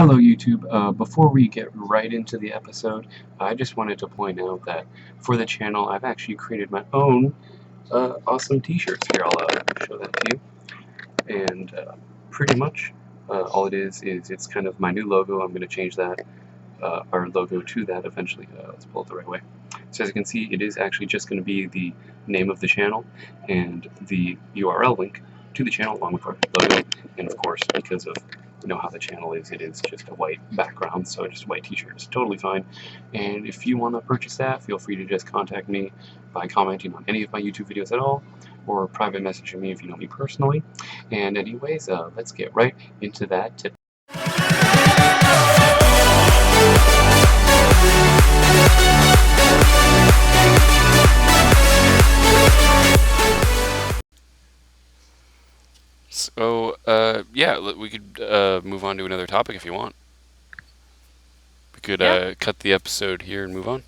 Hello YouTube. Before we get right into the episode, I just wanted to point out that for the channel I've actually created my own awesome t-shirts. Here, I'll show that to you. And pretty much all it is it's kind of my new logo. I'm going to change that, our logo to that eventually. Let's pull it the right way. So as you can see, it is actually just going to be the name of the channel and the URL link to the channel along with our logo. And of course, because of how the channel is, it is just a white background, so just a white t-shirt is totally fine. And if you want to purchase that, feel free to just contact me by commenting on any of my YouTube videos at all, or private messaging me if you know me personally. And anyways, let's get right into that tip. So, yeah, we could move on to another topic if you want. We could cut the episode here and move on.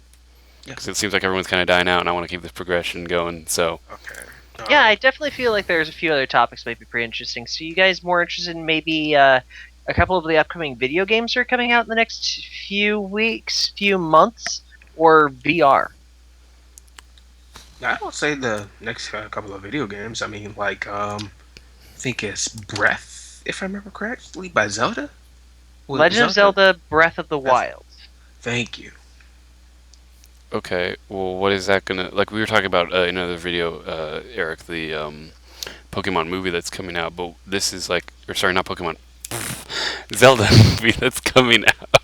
Because it seems like everyone's kind of dying out, and I want to keep this progression going, so... Okay. Yeah, I definitely feel like there's a few other topics that might be pretty interesting. So you guys more interested in maybe a couple of the upcoming video games that are coming out in the next few weeks, few months, or VR? I would say the next couple of video games. I mean, like, I think it's Breath, if I remember correctly, by Zelda? Legend of Zelda Breath of the Wild. Thank you. Okay, well, what is that gonna... Like, we were talking about in another video, Eric, the Pokemon movie that's coming out, but this is like... Or sorry, not Pokemon. Zelda movie that's coming out.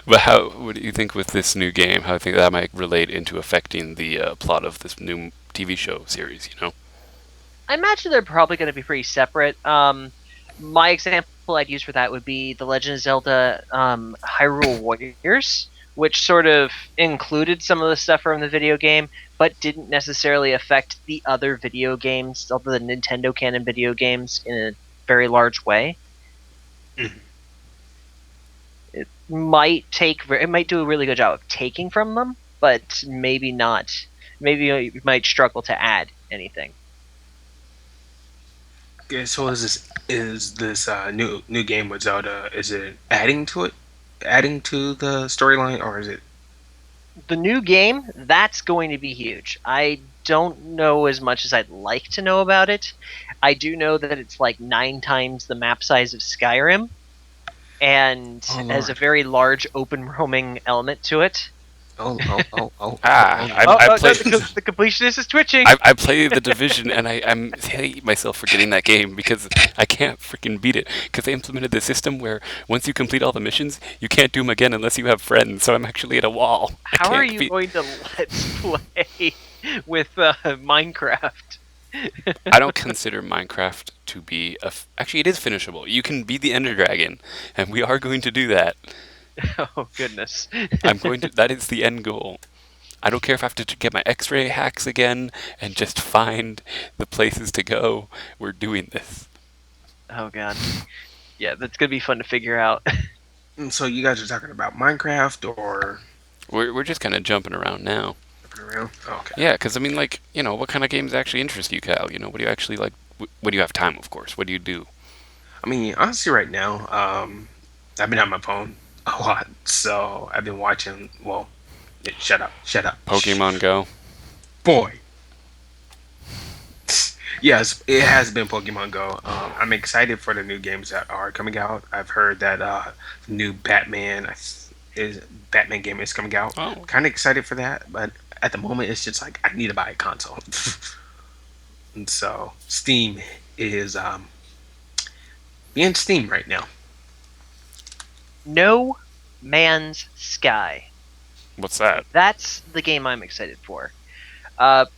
But what do you think with this new game? How do you think that might relate into affecting the plot of this new TV show series, I imagine they're probably going to be pretty separate. My example I'd use for that would be The Legend of Zelda Hyrule Warriors, which sort of included some of the stuff from the video game, but didn't necessarily affect the other video games, other than Nintendo canon video games, in a very large way. Mm-hmm. It might do a really good job of taking from them, but maybe not. Maybe you might struggle to add anything. Okay, so is this new game with Zelda? Is it adding to the storyline, or is it the new game? That's going to be huge. I don't know as much as I'd like to know about it. I do know that it's like 9 times the map size of Skyrim, and has a very large open roaming element to it. I played... The completionist is twitching. I play The Division, and I hate myself for getting that game because I can't freaking beat it. Because they implemented the system where once you complete all the missions, you can't do them again unless you have friends. So I'm actually at a wall. How are you going to let's play with Minecraft? I don't consider Minecraft to be actually, it is finishable. You can beat the Ender Dragon, and we are going to do that. Oh goodness! That is the end goal. I don't care if I have to get my X-ray hacks again and just find the places to go. We're doing this. Oh god, yeah, that's gonna be fun to figure out. So you guys are talking about Minecraft, or we're just kind of jumping around now. Jumping around? Oh, okay. Yeah, because I mean, like, what kind of games actually interest you, Kyle? What do you actually like? What do you have time, of course? What do you do? I mean, honestly, right now, I've been on my phone a lot, so I've been watching. Well, shut up. Pokemon Go. Boy. Yes, it has been Pokemon Go. I'm excited for the new games that are coming out. I've heard that the new Batman game is coming out. Oh. Kind of excited for that, but at the moment, it's just like I need to buy a console. And so Steam is being Steam right now. No Man's Sky. What's that? That's the game I'm excited for.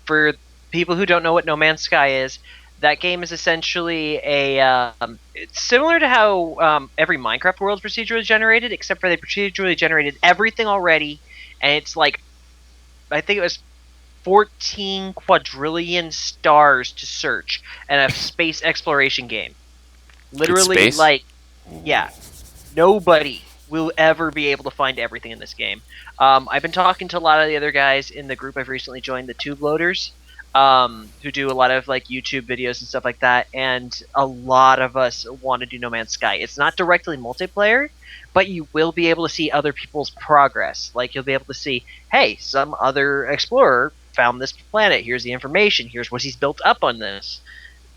For people who don't know what No Man's Sky is, that game is essentially it's similar to how every Minecraft world is procedurally generated, except for they procedurally generated everything already, and it's like, I think it was 14 quadrillion stars to search, and a space exploration game. Literally, like, yeah, nobody will ever be able to find everything in this game. I've been talking to a lot of the other guys in the group I've recently joined, the Tube Loaders. who do a lot of like YouTube videos and stuff like that, and a lot of us want to do No Man's Sky. It's not directly multiplayer, but you will be able to see other people's progress. Like you'll be able to see, hey, some other explorer found this planet. Here's the information. Here's what he's built up on this.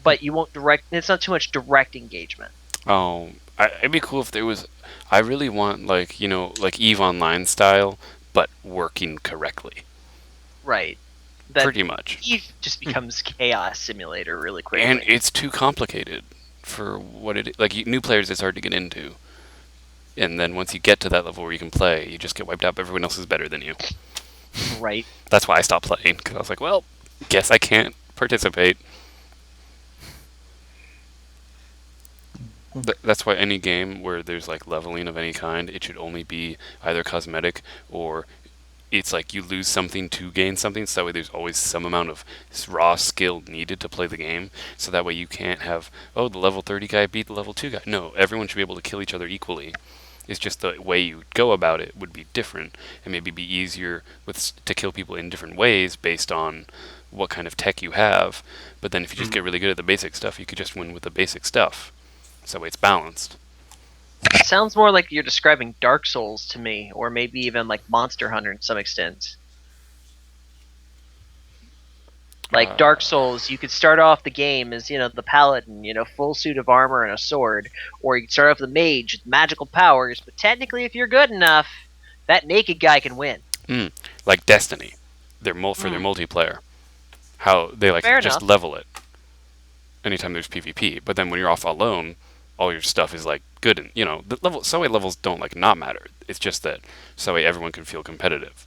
But you won't direct. It's not too much direct engagement. Oh, it'd be cool if there was. I really want like like Eve Online style, but working correctly. Right. That Pretty much. Eve just becomes chaos simulator really quickly. And it's too complicated for what it like. New players, it's hard to get into. And then once you get to that level where you can play, you just get wiped out. Everyone else is better than you. Right. That's why I stopped playing, because I was like, well, guess I can't participate. That's why any game where there's like leveling of any kind, it should only be either cosmetic or it's like you lose something to gain something, so that way there's always some amount of raw skill needed to play the game, so that way you can't have, oh, the level 30 guy beat the level 2 guy. No, everyone should be able to kill each other equally. It's just the way you go about it would be different, and maybe be easier to kill people in different ways based on what kind of tech you have. But then if you just get really good at the basic stuff, you could just win with the basic stuff. So that way it's balanced. It sounds more like you're describing Dark Souls to me, or maybe even like Monster Hunter to some extent. Like Dark Souls, you could start off the game as, the paladin, full suit of armor and a sword, or you could start off the mage with magical powers, but technically if you're good enough, that naked guy can win. Like Destiny. They're for their multiplayer. How they like Fair just enough. level it anytime there's PvP, but then when you're off alone, all your stuff is like good, and the Subway levels don't like not matter. It's just that Subway everyone can feel competitive.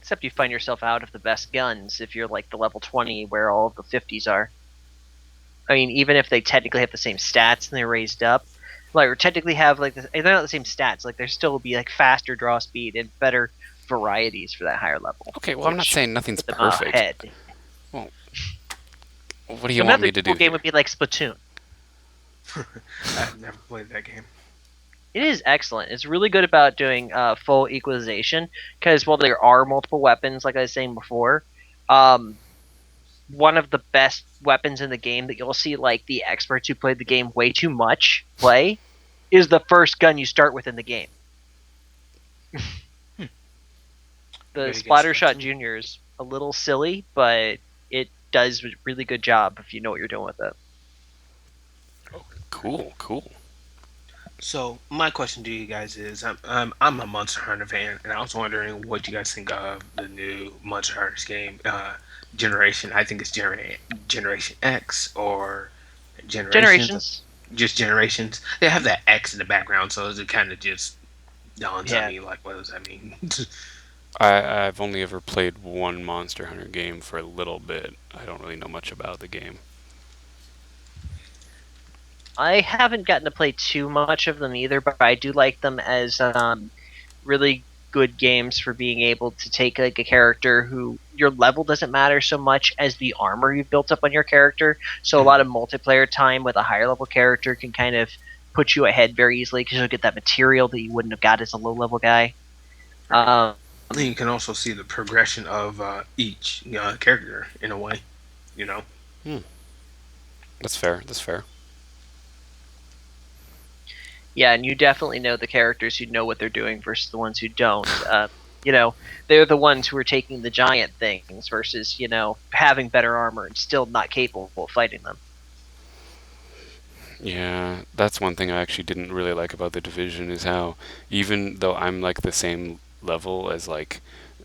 Except you find yourself out of the best guns if you're like the level 20 where all of the 50s are. I mean, even if they technically have the same stats and they're raised up, like, or technically have like they're not the same stats. Like there still will be like faster draw speed and better varieties for that higher level. Okay, well I'm not saying nothing's put them perfect. ahead. Well, what do you want me to do? Another game would be like Splatoon. I've never played that game. It is excellent. It's really good about doing full equalization because while there are multiple weapons, like I was saying before, one of the best weapons in the game that you'll see like the experts who played the game way too much play is the first gun you start with in the game. The Splattershot Jr. is a little silly, but it does a really good job if you know what you're doing with it. Cool. So my question to you guys is, I'm a Monster Hunter fan, and I was wondering what you guys think of the new Monster Hunter game, generation. I think it's Generation X or Generations. Just Generations. They have that X in the background, so it kind of just dawns on me like, what does that mean? I've only ever played one Monster Hunter game for a little bit. I don't really know much about the game. I haven't gotten to play too much of them either, but I do like them as really good games for being able to take like a character who your level doesn't matter so much as the armor you've built up on your character. So a lot of multiplayer time with a higher level character can kind of put you ahead very easily because you'll get that material that you wouldn't have got as a low level guy. You can also see the progression of each character in a way, That's fair. Yeah, and you definitely know the characters who know what they're doing versus the ones who don't. They're the ones who are taking the giant things versus, having better armor and still not capable of fighting them. Yeah, that's one thing I actually didn't really like about the Division is how, even though I'm like the same level as like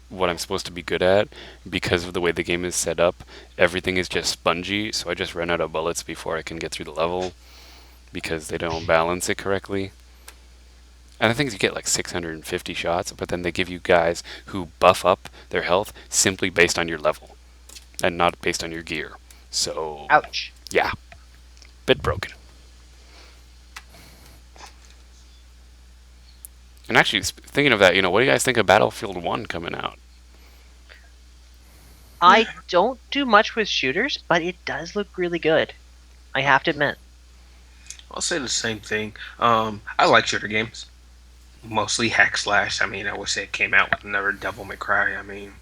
what I'm supposed to be good at, because of the way the game is set up, everything is just spongy, so I just run out of bullets before I can get through the level because they don't balance it correctly. And I think you get like 650 shots, but then they give you guys who buff up their health simply based on your level and not based on your gear. So, ouch. Yeah, bit broken. And actually, thinking of that, what do you guys think of Battlefield 1 coming out? I don't do much with shooters, but it does look really good. I have to admit. I'll say the same thing. I like shooter games. Mostly hack slash. I mean, I wish it came out with another Devil May Cry. I mean,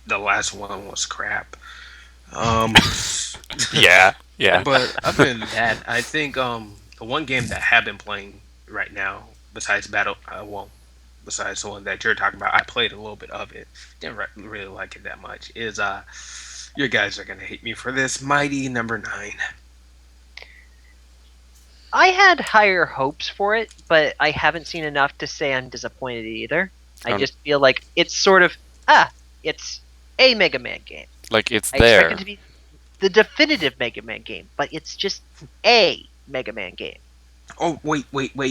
the last one was crap. Um, Yeah, yeah. but other than that, I think the one game that I have been playing right now, besides besides the one that you're talking about, I played a little bit of it. Didn't really like it that much. Is you guys are gonna hate me for this. Mighty Number Nine. I had higher hopes for it, but I haven't seen enough to say I'm disappointed either. I Um, just feel like it's sort of it's a Mega Man game. like it's I expect there. it to be the definitive Mega Man game, but it's just a Mega Man game. Oh wait!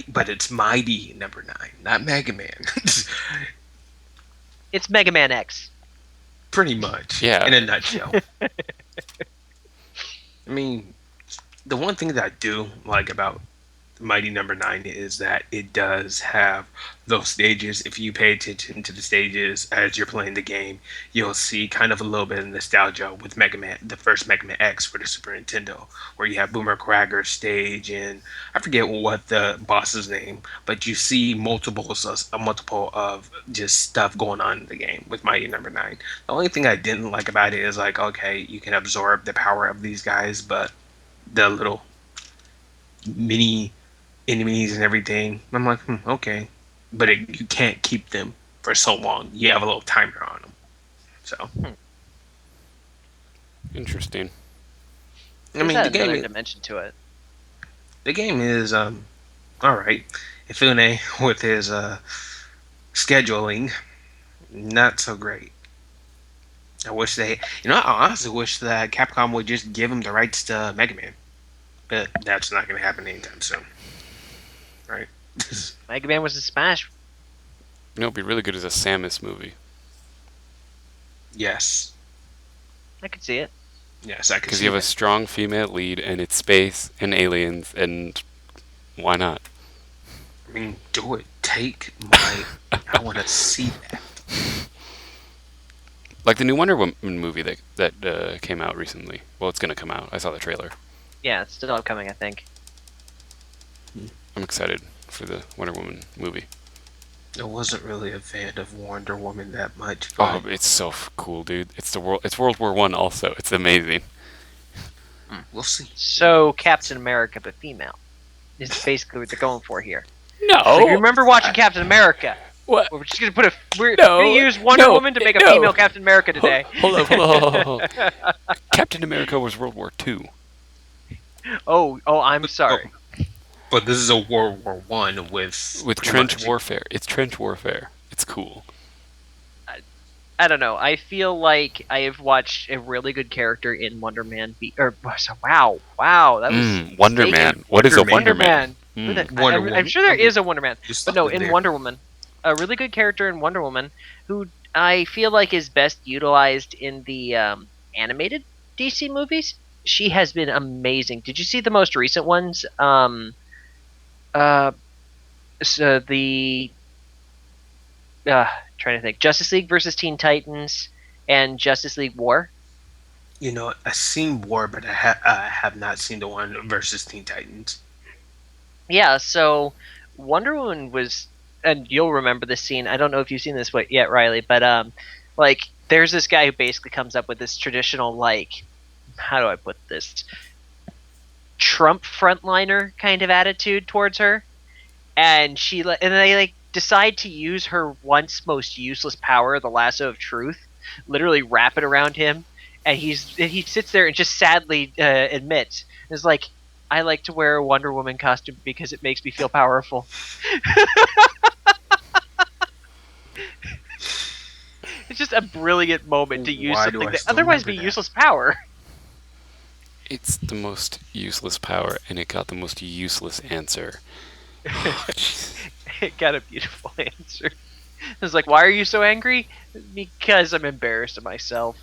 But it's Mighty Number Nine, not Mega Man. It's Mega Man X. Pretty much. Yeah. In a nutshell. I mean, the one thing that I do like about Mighty Number Nine is that it does have those stages. If you pay attention to the stages as you're playing the game, you'll see kind of a little bit of nostalgia with Mega Man, the first Mega Man X for the Super Nintendo, where you have Boomer Cragger's stage, and I forget what the boss's name, but you see multiple of just stuff going on in the game with Mighty Number Nine. The only thing I didn't like about it is like, okay, you can absorb the power of these guys, but the little mini enemies and everything. I'm like, okay, but you can't keep them for so long. You have a little timer on them. So Interesting. I mean, There's another dimension to it. the game is all right. Ifune with his scheduling, not so great. I wish I honestly wish that Capcom would just give him the rights to Mega Man, but that's not going to happen anytime soon, right? Mega Man was a smash. You know, it'd be really good as a Samus movie. Yes, I could see it. yes, I can Because see you have a that. strong female lead, and it's space and aliens, and why not? I mean, do it. Take my. I want to see that. Like the new Wonder Woman movie that came out recently. Well, it's gonna come out. I saw the trailer. Yeah, it's still upcoming, I think. I'm excited for the Wonder Woman movie. I wasn't really a fan of Wonder Woman that much. Oh, But it's so cool, dude! It's World War One. Also, it's amazing. we'll see. So Captain America, but female, is basically what they're going for here. No. So you remember watching Captain America? What? We're just gonna we're No, gonna use Wonder no, Woman to make a no. female Captain America today. Hold on. Captain America was World War Two. Oh, I'm sorry. But this is a World War One with pretty Trench much- warfare. It's trench warfare. It's cool. I don't know. I feel like I have watched a really good character in Wonder Man. Wow, that was Wonder mistaken. Man. What is a Wonder Wonder Wonder Man? Man. With it- Wonder I'm Woman. sure there is a Wonder Man, Just but no, stop it in there. Wonder Woman, a really good character in Wonder Woman, who I feel like is best utilized in the animated DC movies. She has been amazing. Did you see the most recent ones? So the trying to think, Justice League versus Teen Titans and Justice League War. You know, I've seen War, but I have not seen the one versus Teen Titans. Yeah, so Wonder Woman was, and you'll remember this scene. I don't know if you've seen this yet, Riley, but like there's this guy who basically comes up with this traditional, like, how do I put this, Trump frontliner kind of attitude towards her, and they like decide to use her once most useless power, the lasso of truth, literally wrap it around him, and he sits there and just sadly admits, is like, I like to wear a Wonder Woman costume because it makes me feel powerful. It's just a brilliant moment to use Why do something I that still otherwise be remember that? useless power. It's the most useless power, and it got the most useless answer. It got a beautiful answer. It's like, why are you so angry? Because I'm embarrassed of myself.